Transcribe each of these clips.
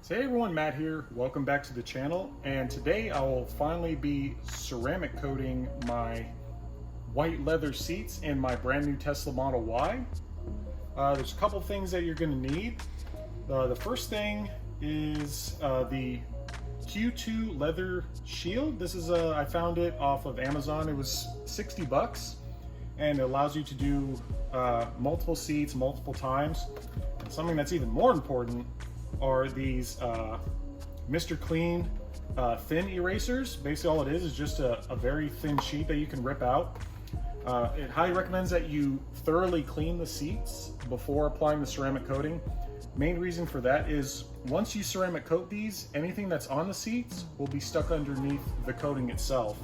So hey everyone, Matt here. Welcome back to the channel. And today I will finally be ceramic coating my white leather seats in my brand new Tesla Model Y. There's a couple things that you're going to need. The first thing is the Q2 leather shield. This is I found it off of Amazon. It was 60 bucks and it allows you to do multiple seats multiple times. And something that's even more important are these Mr. Clean thin erasers. Basically all it is just a very thin sheet that you can rip out. It highly recommends that you thoroughly clean the seats before applying the ceramic coating. Main reason for that is once you ceramic coat these, anything that's on the seats will be stuck underneath the coating itself.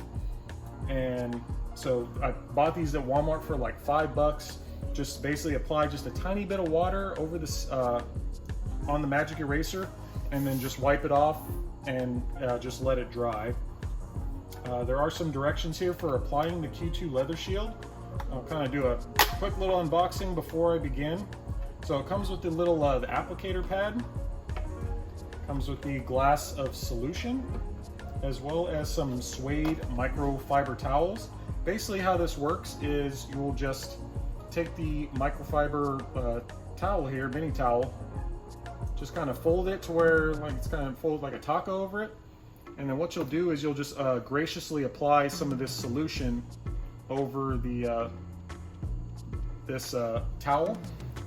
And so I bought these at Walmart for like $5. Just basically apply just a tiny bit of water over this on the magic eraser and then just wipe it off and just let it dry. There are some directions here for applying the Q2 leather shield. I'll kind of do a quick little unboxing before I begin. So it comes with the little the applicator pad, comes with the glass of solution, as well as some suede microfiber towels. Basically how this works is you will just take the microfiber towel here, mini towel, just kind of fold it to where like it's kind of folded like a taco over it. And then what you'll do is you'll just graciously apply some of this solution over the this towel,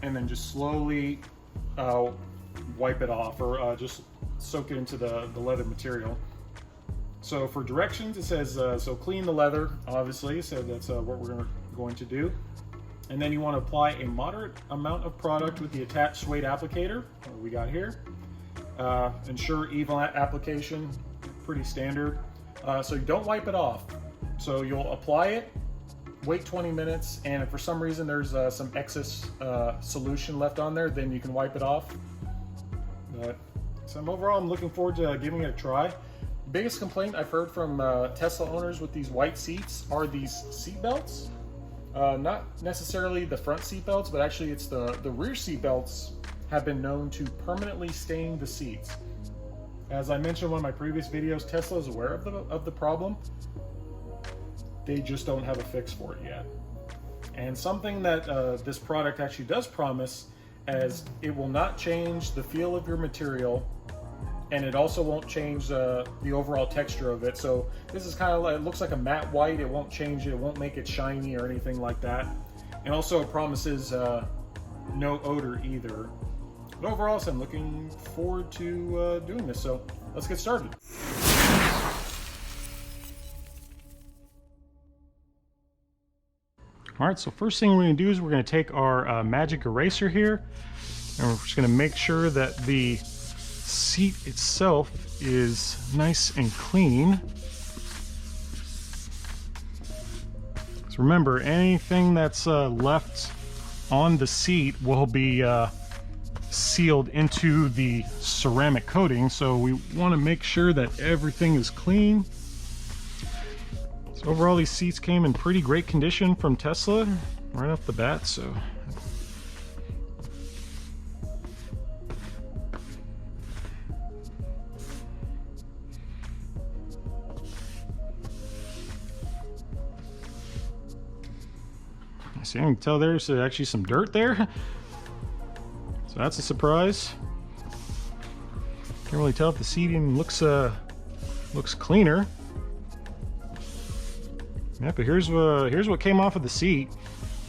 and then just slowly wipe it off, or just soak it into the leather material. So for directions, it says, so clean the leather, obviously, so that's what we're going to do. And then you want to apply a moderate amount of product with the attached suede applicator, what we got here. Ensure even application, pretty standard. So you don't wipe it off. So you'll apply it, wait 20 minutes, and if for some reason there's some excess solution left on there, then you can wipe it off. So overall, I'm looking forward to giving it a try. Biggest complaint I've heard from Tesla owners with these white seats are these seat belts. Not necessarily the front seat belts, but actually it's the rear seat belts have been known to permanently stain the seats. As I mentioned in one of my previous videos, Tesla is aware of the problem. They just don't have a fix for it yet. And something that this product actually does promise is it will not change the feel of your material, and it also won't change the overall texture of it. So this is kind of like, it looks like a matte white. It won't change it. It won't make it shiny or anything like that. And also it promises no odor either. But overall, so I'm looking forward to doing this. So let's get started. All right, so first thing we're gonna do is we're gonna take our magic eraser here, and we're just gonna make sure that the seat itself is nice and clean. So remember, anything that's left on the seat will be sealed into the ceramic coating, so we want to make sure that everything is clean. So overall, these seats came in pretty great condition from Tesla right off the bat, so see, I can tell there's actually some dirt there. So that's a surprise. Can't really tell if the seating looks cleaner. Yeah, but here's what came off of the seat.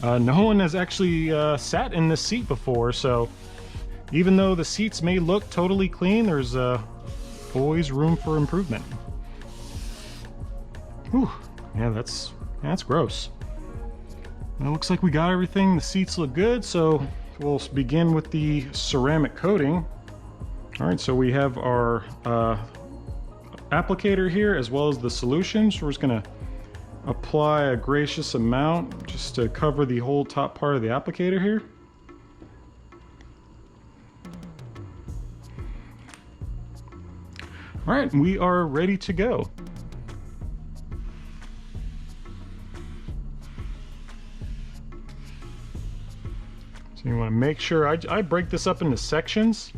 No one has actually sat in this seat before, so even though the seats may look totally clean, there's always room for improvement. Whew. Yeah, that's gross. It looks like we got everything. The seats look good, so we'll begin with the ceramic coating. All right, so we have our applicator here as well as the solution. So we're just gonna apply a gracious amount just to cover the whole top part of the applicator here. All right, we are ready to go. So you want to make sure, I break this up into sections.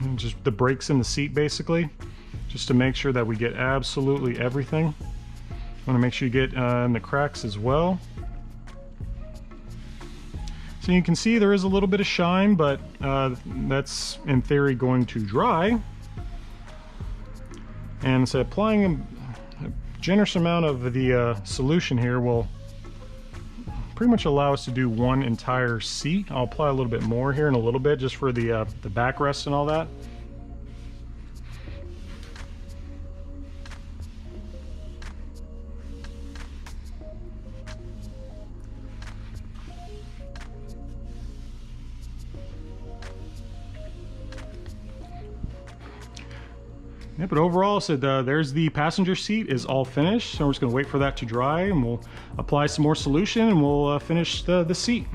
and just the breaks in the seat basically, just to make sure that we get absolutely everything. Want to make sure you get in the cracks as well. So you can see there is a little bit of shine, but that's in theory going to dry. And so applying a generous amount of the solution here will pretty much allow us to do one entire seat. I'll apply a little bit more here in a little bit just for the backrest and all that. Yeah, but overall, so there's the passenger seat is all finished. So we're just gonna wait for that to dry, and we'll apply some more solution, and we'll finish the seat.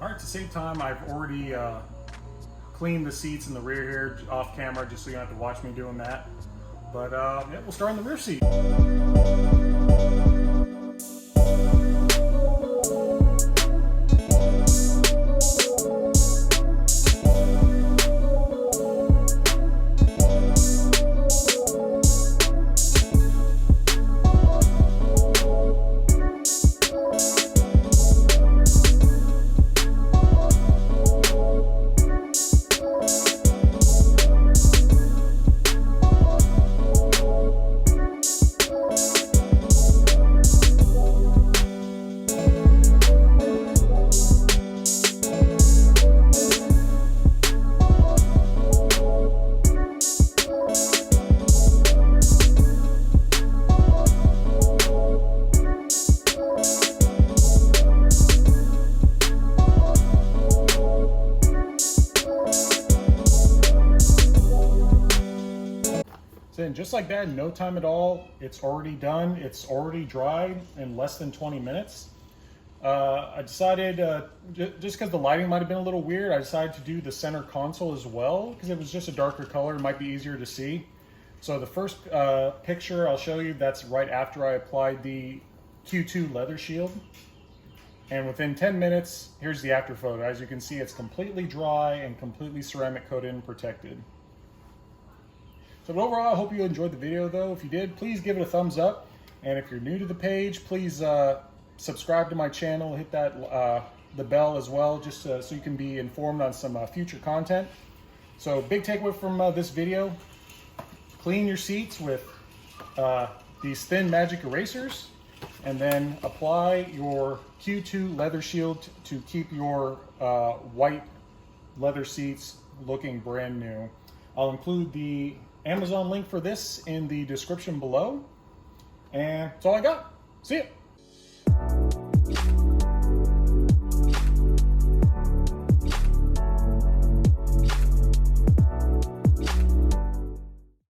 All right, to save time, I've already cleaned the seats in the rear here off camera, just so you don't have to watch me doing that. But yeah, we'll start in the rear seat. And just like that, in no time at all, it's already done. It's already dried in less than 20 minutes. I decided, just because the lighting might have been a little weird, I decided to do the center console as well, because it was just a darker color. It might be easier to see. So the first picture I'll show you, that's right after I applied the Q2 LeatherShield. And within 10 minutes, here's the after photo. As you can see, it's completely dry and completely ceramic coated and protected. So overall, I hope you enjoyed the video though. If you did, please give it a thumbs up. And if you're new to the page, please subscribe to my channel, hit that the bell as well, just so you can be informed on some future content. So big takeaway from this video, clean your seats with these thin magic erasers, and then apply your Q2 LeatherShield to keep your white leather seats looking brand new. I'll include the Amazon link for this in the description below. And that's all I got. See ya.